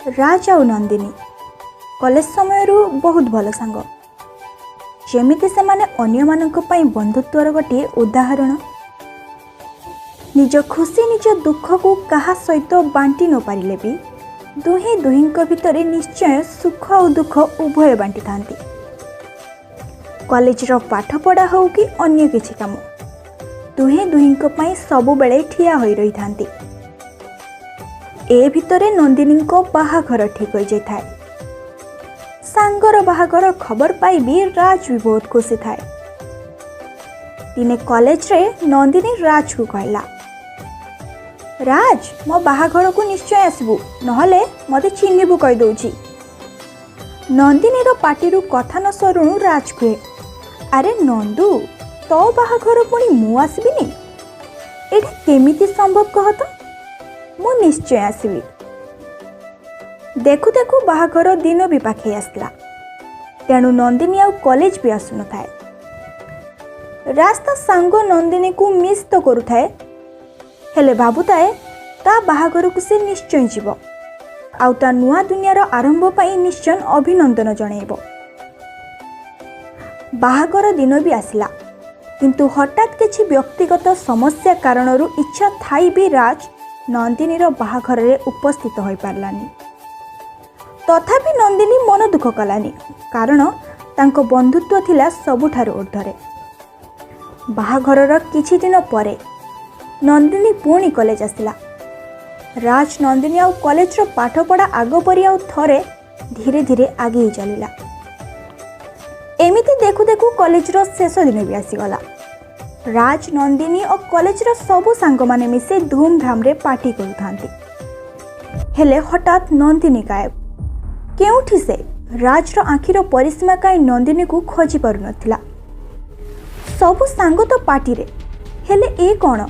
राज आउ नंदिनी कॉलेज समय बहुत भल सांग जमिति से माने अन्य मानक पई बंधुत्वर गोटे उदाहरण। निज खुशी निज दुख को कहा सहित बांटी न पारिले भी दुहे दुहिंक भितर निश्चय सुख और दुख उभय बांटी थांती। कॉलेज रो पाठ पढ़ा हो कि अन्य किछि काम दुहे दुहिंक पई सब बेले ठिया होई रही थांती। ए भितरे नंदिनी को बाहाघर ठीक हो जाए। सांगर बाहाघर खबर पाई भी राज भी बहुत खुशी थाए। दिने कॉलेज रे नंदिनी राज को कहला, राज मो बाहाघर को निश्चय आसबु नहले मते चिन्हिबु कहि दउची। नंदिनी रो पाटी रु कथा न सरुणु राज कहे, अरे नंदू तो बाहाघर पुणी मु आसबिनी एटा केमिति संभव कह तो? मु निश्चय आसबि। देखु देखु बाहाघर दिन भी पाखे आसला तेणु नंदिनी आउ कॉलेज भी आसु न थाए। रास्ता सांग नंदिनी को मिस तो करू थाए हेले भाबुताए ता बाहाघर को से निश्चय जीव आउ ता नुआ दुनियार आरंभ पाई निश्चय अभिनंदन जणैबो। बाहाघर दिन भी आसला किंतु हठात किछि व्यक्तिगत समस्या कारणरू इच्छा थाई भी राज नंदिनी बाहाघर रे उपस्थित हो पारलानी। तथापि नंदिनी मन दुख कलानी कारण तांको बंधुत्व थिला सबुठार ऊर्ध्वरे। बाहाघरर किछि दिन परे नंदिनी पुणी कॉलेज आसला। राज नंदिनी आउ कॉलेज रो पाठ पढ़ा आग परी आउ थरे धीरे धीरे आगे ही चलिला। एमिति देखु देखु कॉलेज रो शेष दिन भी आसीगला। राज नंदिनी और कॉलेज रो सबु सांग माने मिसे धूमधाम रे पार्टी करुथांती। हेले हठात नंदिनी गायब। केउठी से राज रो आखिर परिसीमा काई नंदिनी को खोजी पारु नथिला। सबु सांग तो पार्टी रे हेले ए कोन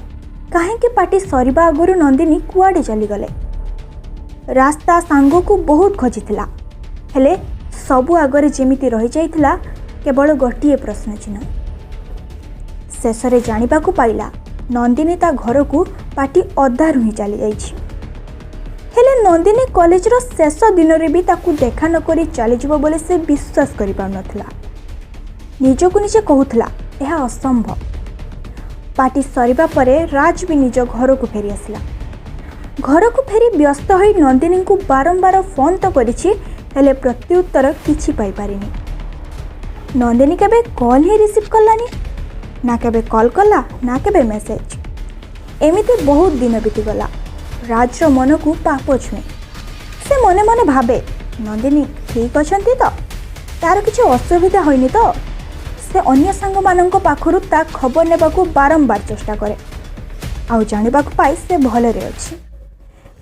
काहेकि पार्टी सरीबा आगुरु नंदिनी कुआडे चली गले। रास्ता सांग को बहुत खोजिथिला हेले सबु आगरे जेमिति रही जाइथिला केवल गोटिए प्रश्न चिन्ह। शेषरे जानिबा को पाइला नंदिनी ता घर को पार्टी अधारु ही चली जाइछि। हेले नंदिनी कॉलेज रो शेष दिन रे भी ताकू देखा न करी चली जिवो बोले से विश्वास करि पार नथिला। निजको निजे कहूथला एहा असंभव। पार्टी सरीबा परे राज भी निज घर को फेरी आसला। घर को फेरी व्यस्त होई नंदिनी को बारंबार फोन तो करिछि हेले प्रत्युत्तर किछि पाई पारिनी। नंदिनी केबे कॉल ही रिसीव करलानी ना केबे कॉल कला ना केबे मेसेज। एमिति बहुत दिन बीती गला। राज रो मन को पाप छुए। से मने मने भाबे नंदिनी ठीक अछंती तो तार किछि असुविधा होइनी तो। से अन्य सांग मानक पाखरु ता खबर नेबा को बारंबार चेष्टा करे आउ जानिबा को पाई से भले रे अछि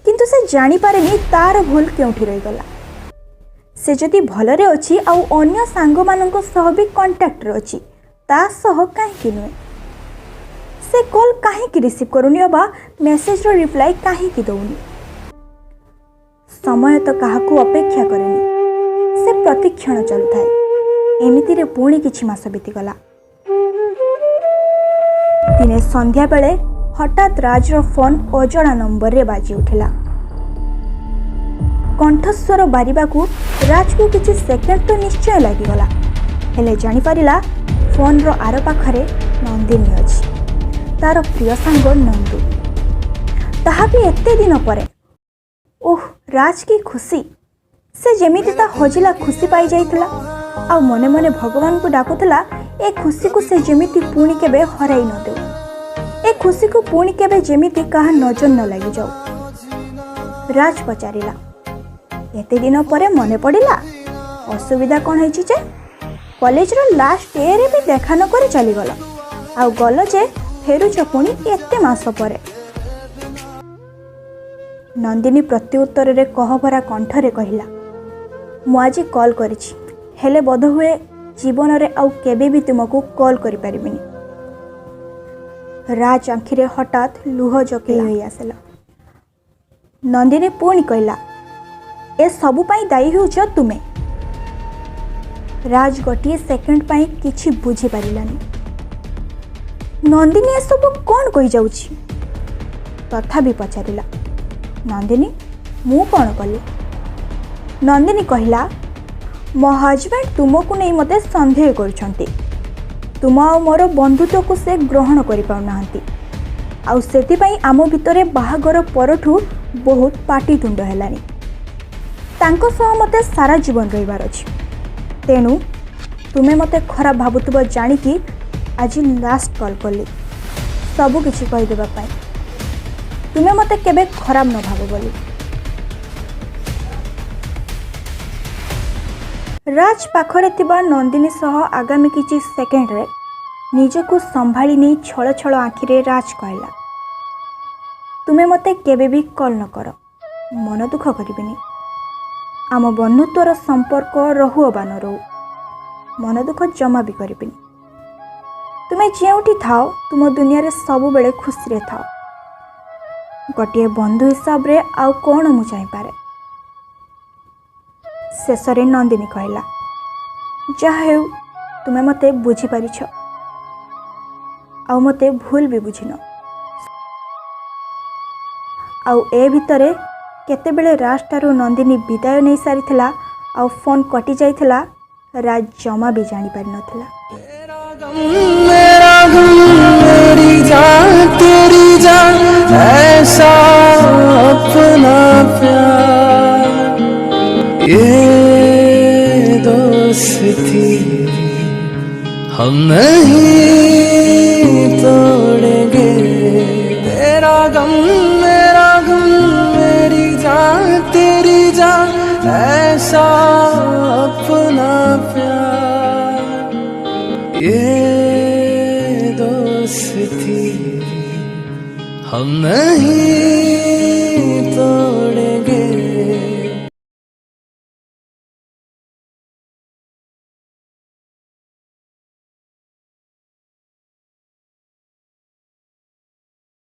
किंतु से जानि पारेनी तार भूल केउठी रहि गला। से जदि भले रे अछि आउ अन्य सांग मानक सह भी कांटेक्ट रे अछि ता सह काहे कि नुए। से कॉल काहे कि रिसीव करूनी अबा मेसेज रो रिप्लाई काहे कि दउनी। समय तो काहाकू अपेक्षा करेनी से प्रतिक्षण चलु थाए। एमिति रे पुणी किछि मास बीती गला। दिने संध्या बेले हठात राज रो फोन अजଣା नंबर रे बाजी उठिला। कंठस्वर बारिबा को राज को किछि सेकेंड तो निश्चय लागि गला हेले जानि पारिला फोन रो आर पाखरे नंदिनी अछि तार प्रिय सांग नंदू। ताहा भी एते दिन परे ओह राज की खुशी। से जेमिति ता हजिला खुशी पाई जाइथिला आ मने मने भगवान को डाकुथला ए खुशी को से जेमिति पुणी केबे हराई न देउ। ए खुशी को पुणी केबे जेमिति कहा नजर न लागि जाऊ। राज पचारिला एते दिन परे मने पड़िला असुविधा कोन हैछि जे कॉलेज रो लास्ट डे रे भी देखा न करे चली गला आ गलो जे फेरुछ पुणी एते मास परे। नंदिनी प्रत्युत्तर रे कहभरा कंठरे कहिला, मु आज कॉल करिछि हेले बोध हुए जीवन रे आउ केबे भी तुमको कॉल करि परिबिनी। राज आखिरे हठात लुह जके होई आसला। नंदिनी पुणी कहला, ए सबु पाई दायी होउछ तुमे। राज गोटिए सेकेंड पाई किछि बुझी पारिलानी। नंदिनी ए सब कौन कही जाउछि तथा भी पचारिला। नंदिनी मु कौन कली? नंदिनी कहला मो हजबैंड तुमको नहीं मते संदेह करुछंती। तुम आ मोर बंधुत्व को से ग्रहण करि पाउनाहंती। आउ सेतिपई आम भितरे बाहागर परठू बहुत पाटितुंड हेलानी। तांको सह मते सारा जीवन रहिबार अछि। तेणु तुमे मते खराब भाबुतब जानिकी आज लास्ट कॉल कली सबु किछि कहि देबा पई। तुमे मते केबे खराब न भाबो बोली। राज पाखरे थिबा नंदिनी सह आगामी किछि सेकेंड रे निजको संभाली नहीं छळ छळ आखिरे राज कहला तुमे मते केबे भी कॉल न कर, मन दुख करिबेनी। आम बंधुत्वर संपर्क रहु अबा न रहु, मन दुख जमा भी करिबेनी। तुमे जेउठी थाओ तुम दुनिया रे सबु बेले खुशी रे थाओ। गोटे बंधु हिसाब रे आउ कोन मु चाहि पारे। शेषरे नंदिनी कहला जहा हेउ तुमे मते बुझी पारिछ आउ मते भूल भी बुझिन। आउ ए भितरे केते बेले रास्तारू नंदिनी विदाय नहीं सारिथिला आउ फोन कटि जाइथिला राज जमा भी जानी पारि नथिला। मेरा गम मेरी जान तेरी जान ऐसा अपना प्यार ये दोस्ती हम नहीं तोड़ेंगे। तेरा गम मेरी जान तेरी जान ऐसा अपना प्यार ये दोस्ती हम नहीं तोड़ेंगे।